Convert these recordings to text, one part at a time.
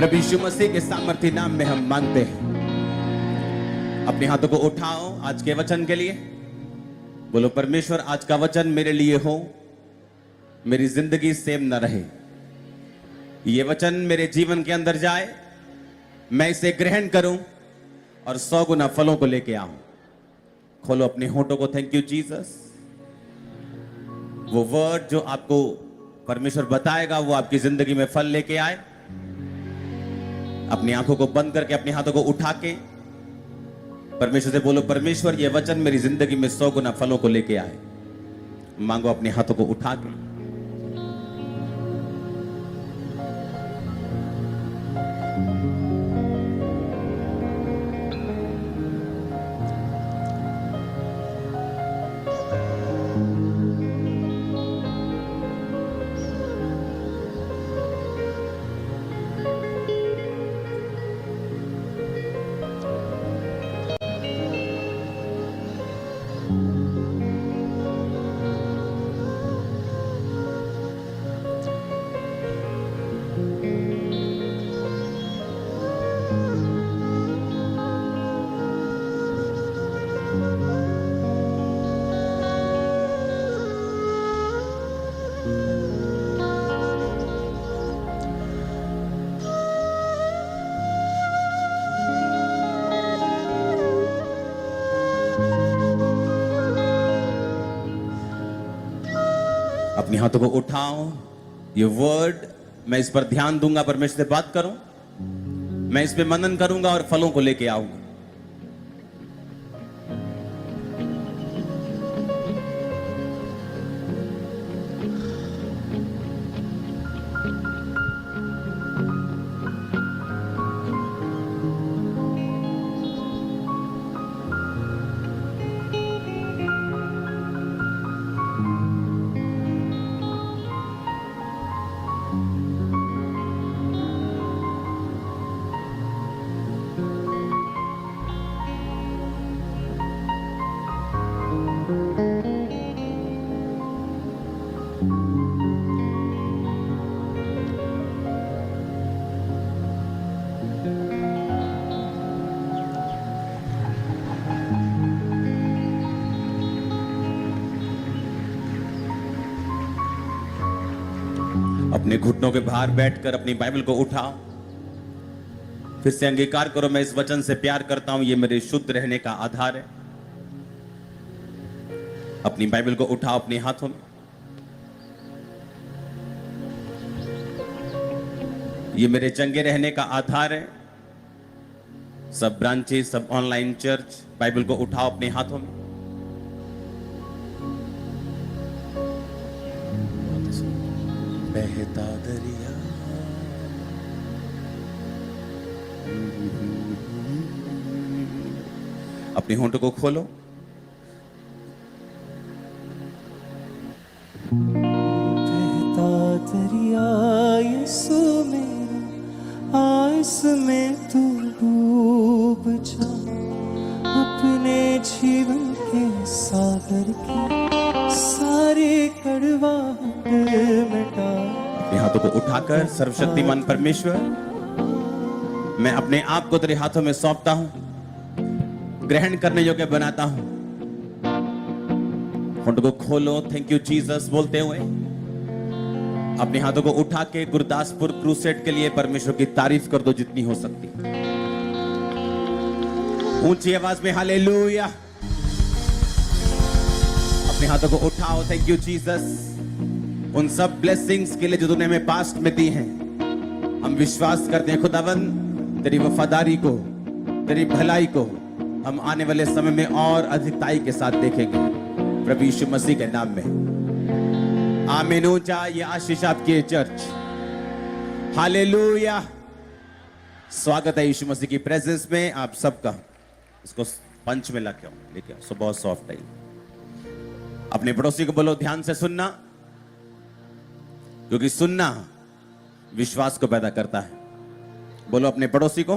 प्रभु यीशु मसीह के सामर्थ्य नाम में हम मांगते हैं। अपने हाथों को उठाओ आज के वचन के लिए। बोलो परमेश्वर आज का वचन मेरे लिए हो, मेरी जिंदगी सेम न रहे। ये वचन मेरे जीवन के अंदर जाए, मैं इसे ग्रहण करूं और 100 गुना फलों को लेके आऊं। खोलो अपने होठों को। Thank you Jesus. वो वर्ड जो आपको परमेश्वर बताएगा वो आपकी जिंदगी में फल लेके आए। अपनी आंखों को बंद करके अपने हाथों को उठा के परमेश्वर से बोलो परमेश्वर ये वचन मेरी जिंदगी में 100 गुना फलों को लेके आए। मांगो अपने हाथों को उठा के। अपने हाथों को उठाओ। ये वर्ड मैं इस पर ध्यान दूंगा, परमेश्वर से बात करूं, मैं इस पे मनन करूंगा और फलों को लेके आऊंगा। अपने घुटनों के बाहर बैठकर अपनी बाइबल को उठाओ। फिर से अंगीकार करो मैं इस वचन से प्यार करता हूं, ये मेरे शुद्ध रहने का आधार है। अपनी बाइबल को उठाओ अपने हाथों में। ये मेरे चंगे रहने का आधार है। सब ब्रांचेस, सब ऑनलाइन चर्च, बाइबल को उठाओ अपने हाथों में। बहता दरिया अपने होंठों को खोलो। बहता दरिया यीशु मेरा, इसमें तू डूब जा, अपने जीवन के सागर की सारी कड़वाहट मिटा। अपने हाथों को उठाकर सर्वशक्तिमान परमेश्वर मैं अपने आप को तेरे हाथों में सौंपता हूं, ग्रहण करने योग्य बनाता हूं। होंठों को खोलो। थैंक यू जीसस बोलते हुए अपने हाथों को उठा के गुरदासपुर क्रूसेड के लिए परमेश्वर की तारीफ कर दो जितनी हो सकती। ऊंची आवाज में हालेलुया। अपने हाथों को उठाओ। थैंक यू जीसस उन सब ब्लेसिंग्स के लिए जो तूने हमें पास्ट में दी हैं। हम विश्वास करते हैं खुदावन तेरी वफादारी को, तेरी भलाई को हम आने वाले समय में और अधिकताई के साथ देखेंगे प्रभु यीशु मसीह के नाम में। आमीन। ऊंचा ये आशीष आपकी चर्च। हालेलुया। स्वागत है यीशु मसीह की प्रेजेंस में आप सबका। इसको पंच में लेके आओ, सो बहुत सॉफ्ट है। अपने पड़ोसी को बोलो ध्यान से सुनना, क्योंकि सुनना विश्वास को पैदा करता है। बोलो अपने पड़ोसी को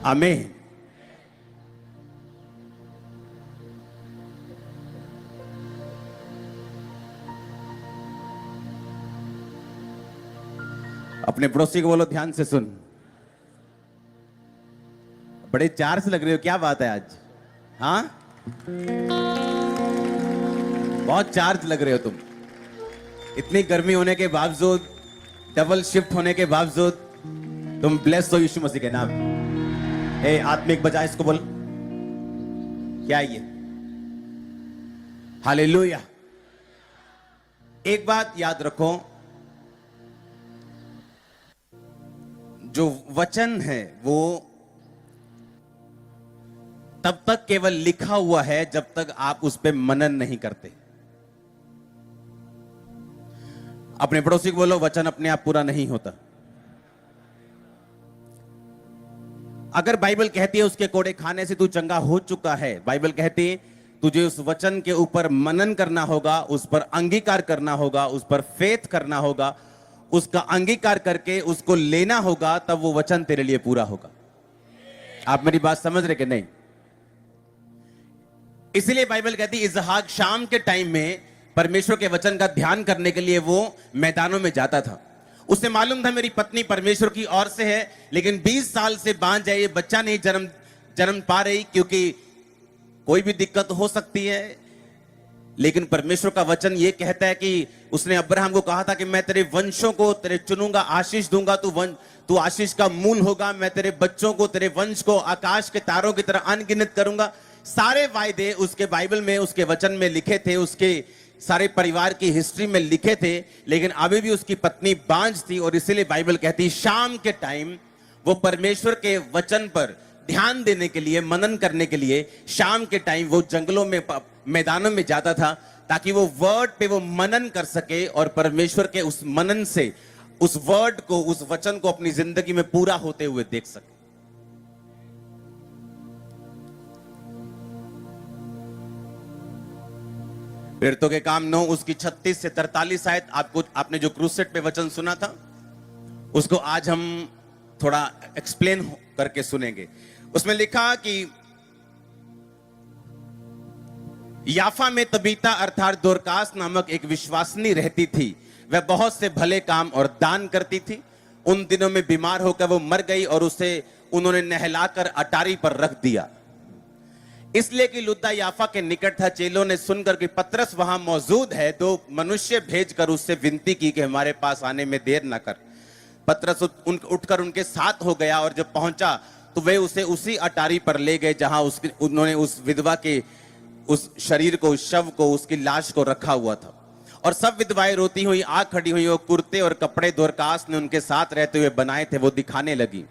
आमीन। अपने पड़ोसी को बोलो ध्यान से सुन। बड़े चार्ज लग रहे हो, क्या बात है आज? हाँ, बहुत चार्ज लग रहे हो तुम। इतनी गर्मी होने के बावजूद, डबल शिफ्ट होने के बावजूद तुम ब्लेस हो यीशु मसीह के नाम। ए आत्मिक बजा इसको बोल, क्या ये? हालेलुया। एक बात याद रखो, जो वचन है वो तब तक केवल लिखा हुआ है जब तक आप उस पर मनन नहीं करते। अपने पड़ोसी को बोलो, वचन अपने आप पूरा नहीं होता। अगर बाइबल कहती है उसके कोड़े खाने से तू चंगा हो चुका है, बाइबल कहती है तुझे उस वचन के ऊपर मनन करना होगा, उस पर अंगीकार करना होगा, उस पर फेथ करना होगा, उसका अंगीकार करके उसको लेना होगा, तब वो वचन तेरे लिए पूरा होगा। आप मेरी बात समझ रहे कि नहीं? इसीलिए बाइबल कहती है इसहाक शाम के टाइम में परमेश्वर के वचन का ध्यान करने के लिए वो मैदानों में जाता था। उसे मालूम था मेरी पत्नी परमेश्वर की ओर से है, लेकिन 20 साल से बांझ है, ये बच्चा नहीं जन्म पा रही, क्योंकि कोई भी दिक्कत हो सकती है। लेकिन परमेश्वर का वचन ये कहता है कि उसने अब्राहम को कहा था कि मैं तेरे वंशों को तेरे चुनूंगा, आशीष दूंगा, तू आशीष का मूल होगा, मैं तेरे बच्चों को, तेरे वंश को आकाश के तारों की तरह अनगिनत करूंगा। सारे वायदे उसके बाइबल में, उसके वचन में लिखे थे, उसके सारे परिवार की हिस्ट्री में लिखे थे, लेकिन अभी भी उसकी पत्नी बांझ थी। और इसीलिए बाइबल कहती शाम के टाइम वो परमेश्वर के वचन पर ध्यान देने के लिए, मनन करने के लिए शाम के टाइम वो जंगलों में, मैदानों में जाता था, ताकि वो वर्ड पे वो मनन कर सके और परमेश्वर के उस मनन से उस वर्ड को, उस वचन को अपनी जिंदगी में पूरा होते हुए देख सके। प्रेरितों के काम 9 उसकी 36 से 43 आयत, आपने जो क्रूसेट पे वचन सुना था उसको आज हम थोड़ा एक्सप्लेन करके सुनेंगे। उसमें लिखा कि याफा में तबीता अर्थात दोरकास नामक एक विश्वासनी रहती थी। वह बहुत से भले काम और दान करती थी। उन दिनों में बीमार होकर वो मर गई और उसे उन्होंने नहलाकर अटारी पर रख दिया, इसलिए कि लुद्दा याफा के निकट था। चेलों ने सुनकर कि पतरस वहां मौजूद है, तो मनुष्य भेजकर उससे विनती की कि हमारे पास आने में देर न कर। पतरस उठकर उनके साथ हो गया और जब पहुंचा तो वे उसे उसी अटारी पर ले गए जहां उन्होंने उस विधवा के उस शरीर को, उस शव को, उसकी लाश को रखा हुआ था। और सब विधवाएं रोती हुई आ खड़ी हुई, वो कुर्ते और कपड़े दोरकास ने उनके साथ रहते हुए बनाए थे वो दिखाने लगी।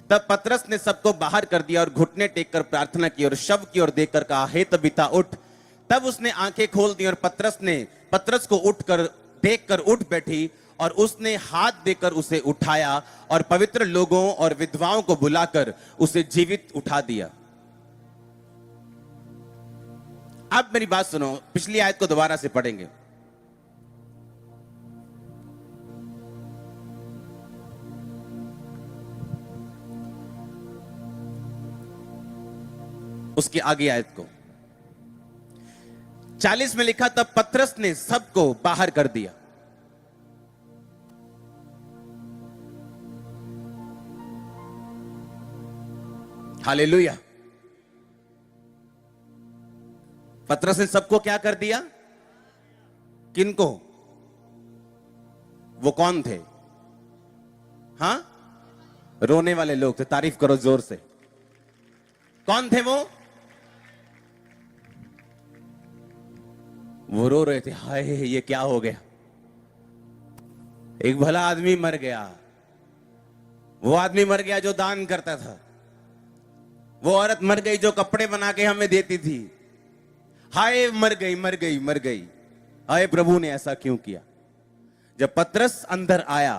तब पतरस ने सबको बाहर कर दिया और घुटने टेककर प्रार्थना की और शव की ओर देखकर कहा, हे तबीता उठ। तब उसने आंखें खोल दी और पतरस को देखकर उठ बैठी और उसने हाथ देकर उसे उठाया और पवित्र लोगों और विधवाओं को बुलाकर उसे जीवित उठा दिया। अब मेरी बात सुनो, पिछली आयत को दोबारा से पढ़ेंगे। उसकी आगे आयत को 40 में लिखा, तब पतरस ने सबको बाहर कर दिया। हालेलुया। पतरस ने सबको क्या कर दिया? किनको? वो कौन थे? हाँ, रोने वाले लोग थे। तारीफ करो जोर से। कौन थे वो रो रहे थे, हाय ये क्या हो गया, एक भला आदमी मर गया। वो आदमी मर गया जो दान करता था, वो औरत मर गई जो कपड़े बना के हमें देती थी। हाय मर गई, मर गई, मर गई। हाय प्रभु ने ऐसा क्यों किया? जब पतरस अंदर आया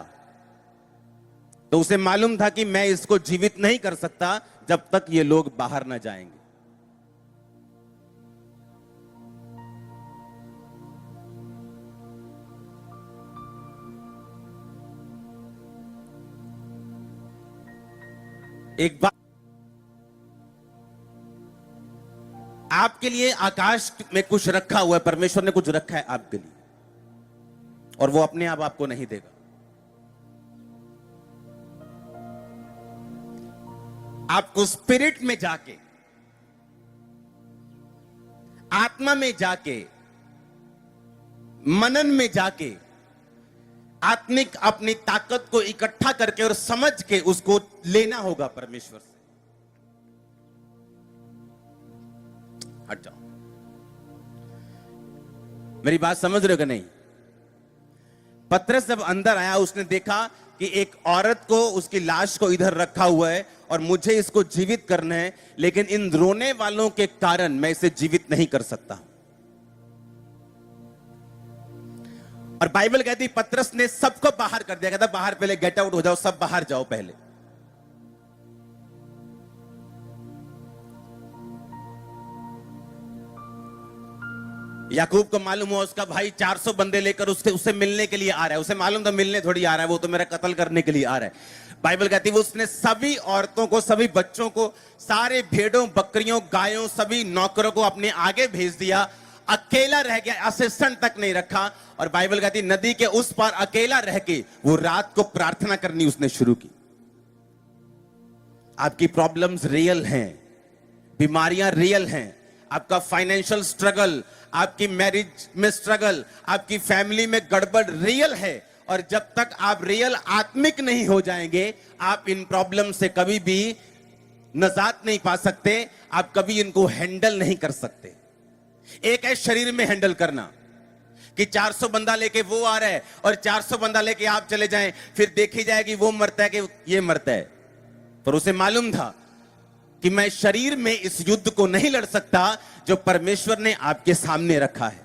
तो उसे मालूम था कि मैं इसको जीवित नहीं कर सकता जब तक ये लोग बाहर ना जाएंगे। एक बात, आपके लिए आकाश में कुछ रखा हुआ है, परमेश्वर ने कुछ रखा है आपके लिए, और वो अपने आप आपको नहीं देगा। आपको स्पिरिट में जाके, आत्मा में जाके, मनन में जाके, आत्मिक अपनी ताकत को इकट्ठा करके और समझ के उसको लेना होगा परमेश्वर से। हट जाओ, मेरी बात समझ रहे हो कि नहीं? पतरस जब अंदर आया, उसने देखा कि एक औरत को, उसकी लाश को इधर रखा हुआ है और मुझे इसको जीवित करना है, लेकिन इन रोने वालों के कारण मैं इसे जीवित नहीं कर सकता। और बाइबल कहती पतरस ने सबको बाहर कर दिया, कहता बाहर पहले गेट आउट हो जाओ, सब बाहर जाओ पहले। याकूब को मालूम हुआ उसका भाई 400 बंदे लेकर उससे मिलने के लिए आ रहा है। उसे मालूम था मिलने थोड़ी आ रहा है, वो तो मेरा कत्ल करने के लिए आ रहा है। बाइबल कहती है उसने सभी औरतों को, सभी बच्चों को, सारे भेड़ों, बकरियों, गायों, सभी नौकरों को अपने आगे भेज दिया। अकेला रह गया, असिस्टेंट तक नहीं रखा। और बाइबल कहती नदी के उस पार अकेला रह के वो रात को प्रार्थना करनी उसने शुरू की। आपकी प्रॉब्लम्स रियल हैं, बीमारियां रियल हैं, आपका फाइनेंशियल स्ट्रगल, आपकी मैरिज में स्ट्रगल, आपकी फैमिली में गड़बड़ रियल है। और जब तक आप रियल आत्मिक नहीं हो जाएंगे, आप इन प्रॉब्लम से कभी भी निजात नहीं पा सकते, आप कभी इनको हैंडल नहीं कर सकते। एक है शरीर में हैंडल करना कि 400 बंदा लेके वो आ रहा है और 400 बंदा लेके आप चले जाएं, फिर देखी जाएगी वो मरता है कि ये मरता है। पर उसे मालूम था कि मैं शरीर में इस युद्ध को नहीं लड़ सकता जो परमेश्वर ने आपके सामने रखा है।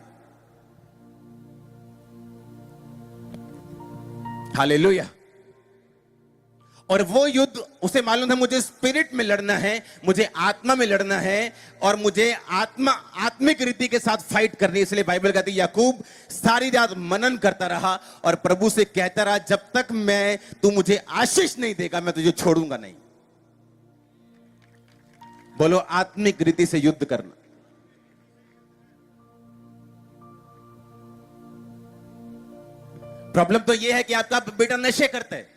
हालेलुया। और वो युद्ध उसे मालूम था मुझे स्पिरिट में लड़ना है, मुझे आत्मा में लड़ना है और मुझे आत्मिक रीति के साथ फाइट करनी है। इसलिए बाइबल कहती है याकूब सारी रात मनन करता रहा और प्रभु से कहता रहा जब तक तू मुझे आशीष नहीं देगा मैं तुझे छोड़ूंगा नहीं। बोलो आत्मिक रीति से युद्ध करना। प्रॉब्लम तो यह है कि आपका बेटा नशे करता है।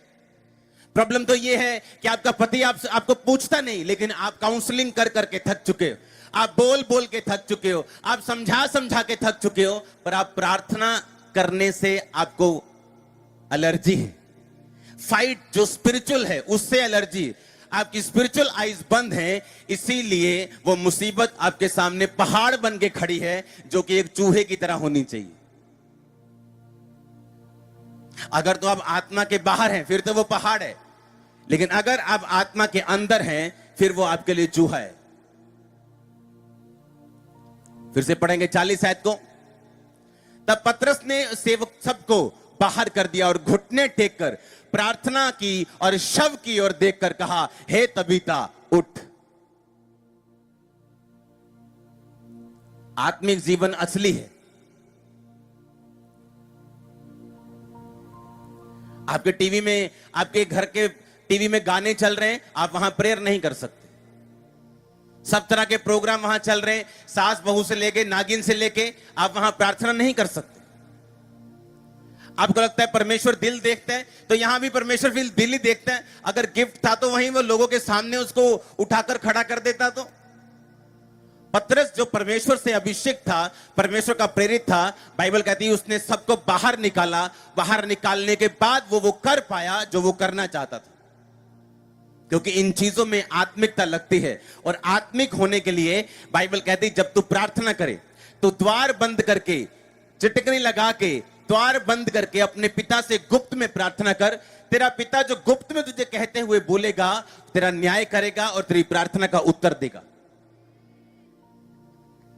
प्रॉब्लम तो यह है कि आपका पति आपको पूछता नहीं, लेकिन आप काउंसलिंग कर करके थक चुके हो, आप बोल बोल के थक चुके हो, आप समझा समझा के थक चुके हो, पर आप प्रार्थना करने से आपको एलर्जी है। फाइट जो स्पिरिचुअल है उससे एलर्जी है। आपकी स्पिरिचुअल आइज बंद है, इसीलिए वो मुसीबत आपके सामने पहाड़ बन के खड़ी है जो कि एक चूहे की तरह होनी चाहिए। अगर तो आप आत्मा के बाहर हैं फिर तो वो पहाड़ है, लेकिन अगर आप आत्मा के अंदर हैं फिर वो आपके लिए चूहा है। फिर से पढ़ेंगे 40 आयत को। तब पतरस ने सेवक सबको बाहर कर दिया और घुटने टेक कर प्रार्थना की और शव की ओर देखकर कहा, हे तबीता उठ। आत्मिक जीवन असली है। आपके टीवी में, आपके घर के टीवी में गाने चल रहे हैं, आप वहां प्रेयर नहीं कर सकते। सब तरह के प्रोग्राम वहां चल रहे हैं, सास बहू से लेके नागिन से लेके, आप वहां प्रार्थना नहीं कर सकते। आपको लगता है परमेश्वर दिल देखता है, तो यहां भी परमेश्वर दिल ही देखता है। अगर गिफ्ट था तो वहीं वो लोगों के सामने उसको उठाकर खड़ा कर देता। तो पतरस जो परमेश्वर से अभिषेक था, परमेश्वर का प्रेरित था, बाइबल कहती है उसने सबको बाहर निकाला। बाहर निकालने के बाद वो कर पाया जो वो करना चाहता था, क्योंकि इन चीजों में आत्मिकता लगती है। और आत्मिक होने के लिए बाइबल कहती है जब तू प्रार्थना करे तो द्वार बंद करके, चिटकनी लगा के, द्वार बंद करके अपने पिता से गुप्त में प्रार्थना कर। तेरा पिता जो गुप्त में तुझे कहते हुए बोलेगा, तेरा न्याय करेगा और तेरी प्रार्थना का उत्तर देगा।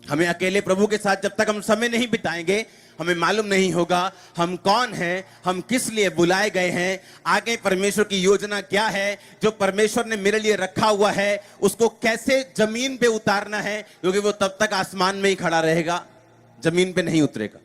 हमें अकेले प्रभु के साथ जब तक हम समय नहीं बिताएंगे, हमें मालूम नहीं होगा हम कौन हैं, हम किस लिए बुलाए गए हैं, आगे परमेश्वर की योजना क्या है, जो परमेश्वर ने मेरे लिए रखा हुआ है उसको कैसे जमीन पे उतारना है, क्योंकि वो तब तक आसमान में ही खड़ा रहेगा, जमीन पे नहीं उतरेगा।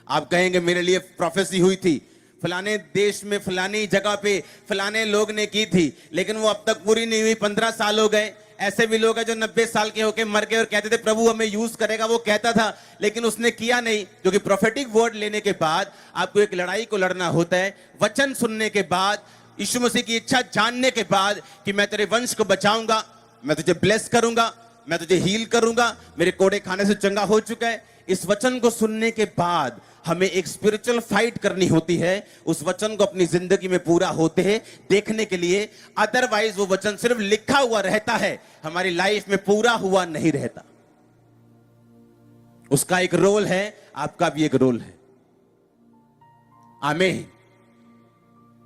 आप कहेंगे मेरे लिए प्रोफेसी हुई थी, फलाने देश में फलानी जगह पे फलाने लोग ने की थी, लेकिन वो अब तक पूरी नहीं हुई, 15 साल हो गए। ऐसे भी लोग हैं जो 90 साल के होके मर गए और कहते थे प्रभु हमें यूज करेगा, वो कहता था लेकिन उसने किया नहीं। क्योंकि प्रोफेटिक वर्ड लेने के बाद आपको एक लड़ाई को लड़ना होता है। वचन सुनने के बाद यीशु मसीह की इच्छा जानने के बाद कि मैं तेरे वंश को बचाऊंगा, मैं तुझे ब्लेस करूंगा, मैं तुझे हील करूंगा, मेरे कोड़े खाने से चंगा हो चुका है, इस वचन को सुनने के बाद हमें एक स्पिरिचुअल फाइट करनी होती है उस वचन को अपनी जिंदगी में पूरा होते हैं देखने के लिए। अदरवाइज वो वचन सिर्फ लिखा हुआ रहता है, हमारी लाइफ में पूरा हुआ नहीं रहता। उसका एक रोल है, आपका भी एक रोल है। आमीन।